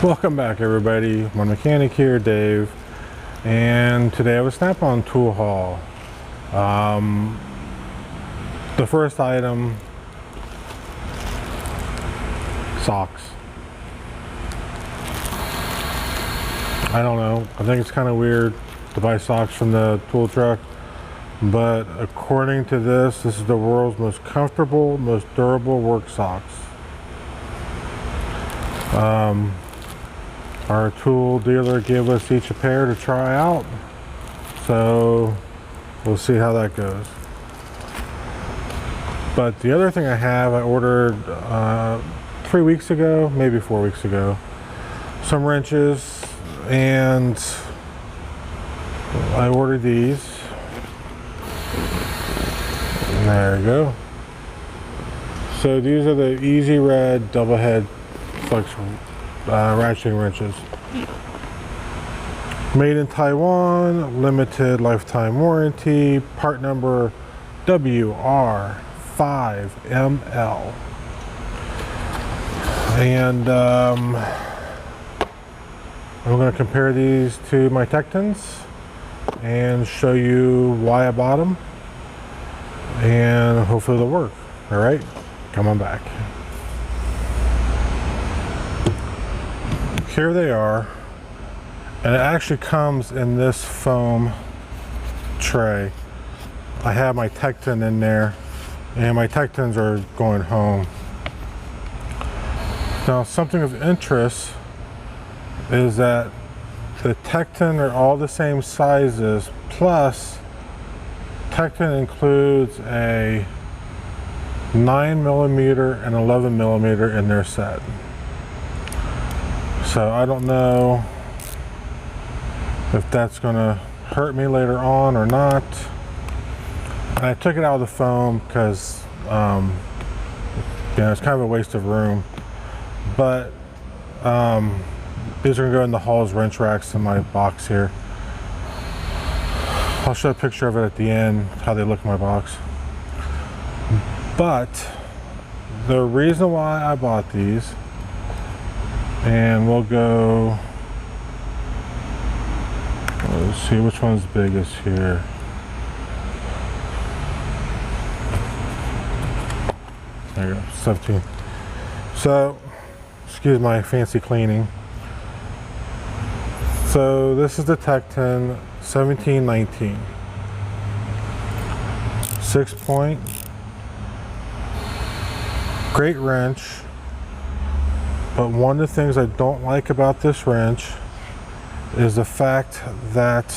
Welcome back, everybody. One Mechanic here, Dave, and today I have a SnapOn tool haul. The first item, socks. I don't know, I think it's kind of weird to buy socks from the tool truck, but according to this is the world's most comfortable, most durable work socks. Our tool dealer gave us each a pair to try out, so we'll see how that goes. But the other thing I ordered 3 weeks ago, maybe 4 weeks ago, some wrenches, and I ordered these. There you go. So these are the EZred double head flex ratcheting wrenches. Made in Taiwan, limited lifetime warranty, part number WR5ML. And I'm going to compare these to my Tectons and show you why I bought them, and hopefully they'll work. All right, come on back. Here they are, and it actually comes in this foam tray. I have my Tecton in there, and my Tectons are going home. Now, something of interest is that the Tecton are all the same sizes, plus Tecton includes a 9mm and 11mm in their set. So I don't know if that's going to hurt me later on or not. And I took it out of the foam because it's kind of a waste of room. But these are going to go in the Hall's wrench racks in my box here. I'll show a picture of it at the end, how they look in my box. But the reason why I bought these, and we'll go, let's see which one's biggest here. There you go, 17. So, excuse my fancy cleaning. So this is the Tecton 1719. 6-point. Great wrench. But one of the things I don't like about this wrench is the fact that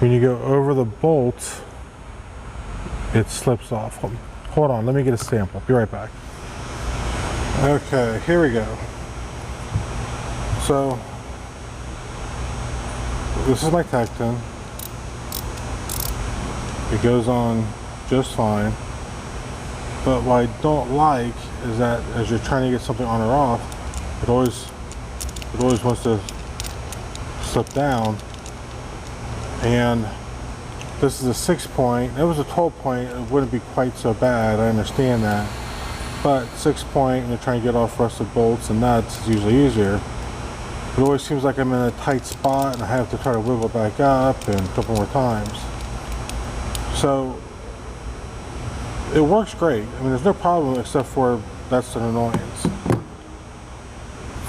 when you go over the bolt, it slips off. Hold on, let me get a sample. Be right back. Okay, here we go. So, this is my Tecton. It goes on just fine. But what I don't like is that as you're trying to get something on or off, it always wants to slip down. And this is a 6-point. If it was a 12-point, it wouldn't be quite so bad. I understand that. But 6-point, and you're trying to get off rusted bolts and nuts, is usually easier. It always seems like I'm in a tight spot and I have to try to wiggle it back up and a couple more times. So it works great. I mean, there's no problem except for that's an annoyance.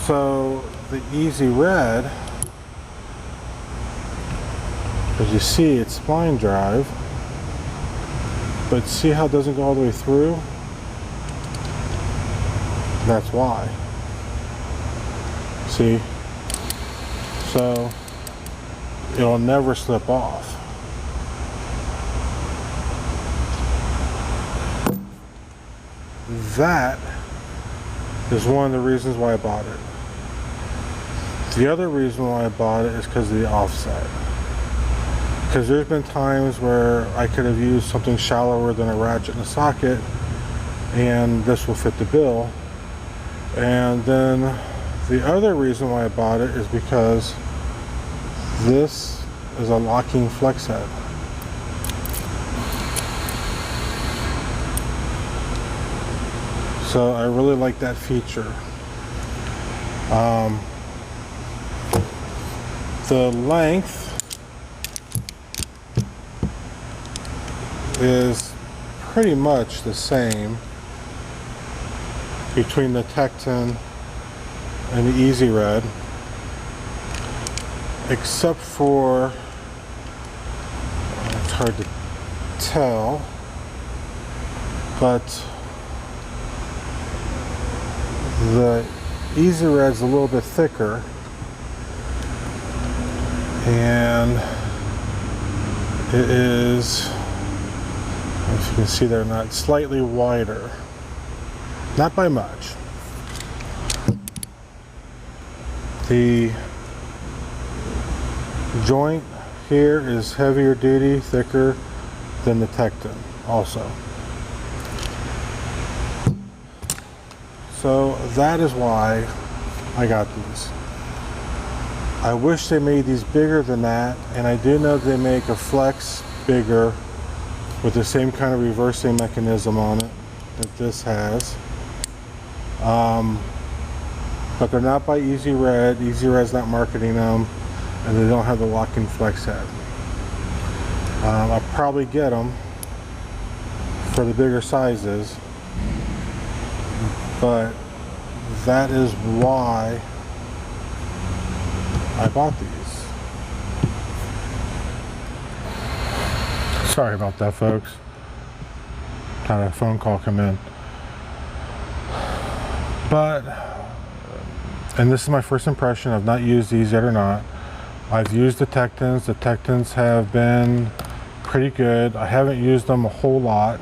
So the EZred, as you see, it's spline drive, but see how it doesn't go all the way through? That's why. See? So it'll never slip off. That is one of the reasons why I bought it. The other reason why I bought it is because of the offset. Because there's been times where I could have used something shallower than a ratchet and a socket, and this will fit the bill. And then the other reason why I bought it is because this is a locking flex head. So I really like that feature. The length is pretty much the same between the Tekton and the EZred, except for, it's hard to tell, but the EZred's a little bit thicker, and it is, if you can see there or not, slightly wider. Not by much. The joint here is heavier duty, thicker than the Tekton also. So that is why I got these. I wish they made these bigger than that, and I do know they make a Flex bigger with the same kind of reversing mechanism on it that this has. But they're not by EZred. EZred's not marketing them, and they don't have the lock-in flex head. I'll probably get them for the bigger sizes, but that is why I bought these. Sorry about that, folks. Had a phone call come in. But, and this is my first impression. I've not used these yet or not. I've used the Tektons. The Tektons have been pretty good. I haven't used them a whole lot.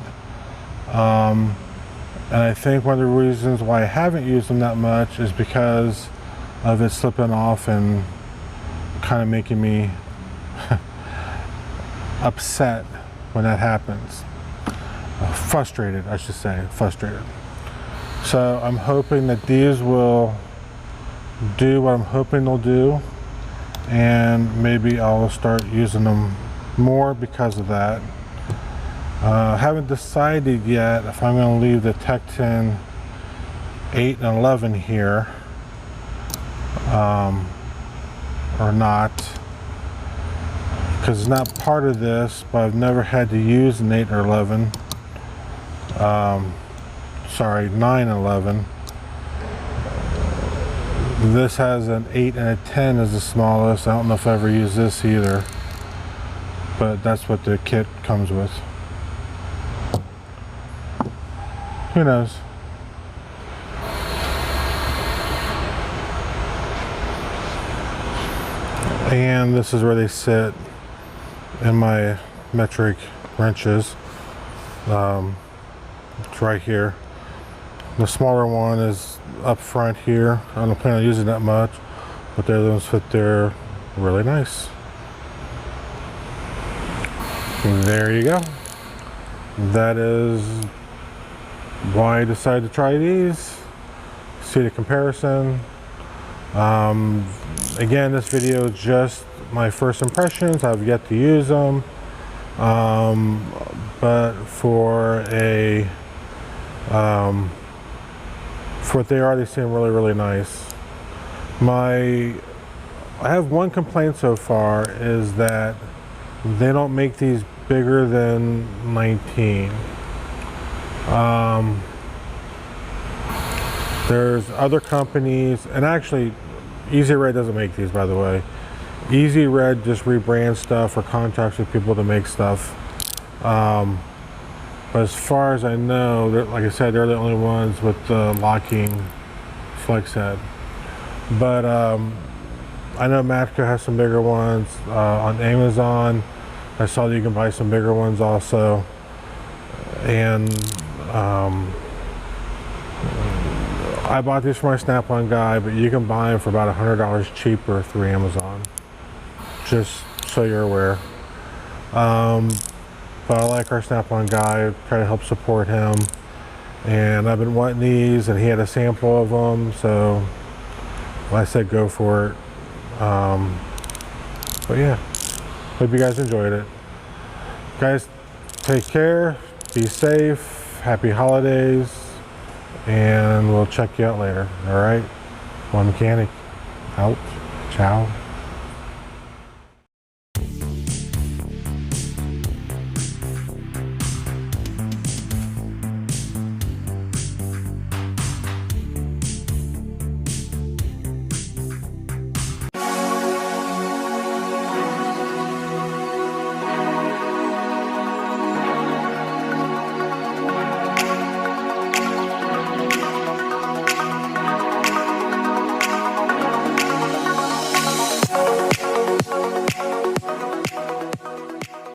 And I think one of the reasons why I haven't used them that much is because of it slipping off and kind of making me upset when that happens. Frustrated, I should say, frustrated. So I'm hoping that these will do what I'm hoping they'll do, and maybe I'll start using them more because of that. Haven't decided yet if I'm going to leave the Tekton 8 and 11 here or not, because it's not part of this, but I've never had to use an 8 or 11. Sorry, 9 and 11. This has an 8 and a 10 as the smallest. I don't know if I ever use this either, but that's what the kit comes with. Who knows? And this is where they sit in my metric wrenches. It's right here. The smaller one is up front here. I don't plan on using that much, but the other ones fit there really nice. And there you go. That is why I decided to try these. See the comparison. Again, this video is just my first impressions. I've yet to use them. But for what they are, they seem really, really nice. I have one complaint so far, is that they don't make these bigger than 19. There's other companies, and actually EZred doesn't make these, by the way. EZred just rebrands stuff or contracts with people to make stuff. But as far as I know, like I said, they're the only ones with the locking flex head. But I know Matco has some bigger ones. On Amazon, I saw that you can buy some bigger ones also. And I bought these for my SnapOn guy, but you can buy them for about $100 cheaper through Amazon. Just so you're aware. But I like our SnapOn guy, try to help support him. And I've been wanting these, and he had a sample of them, so I said go for it. But yeah, hope you guys enjoyed it. Guys, take care, be safe, happy holidays, and we'll check you out later. All right, one mechanic out. Ciao.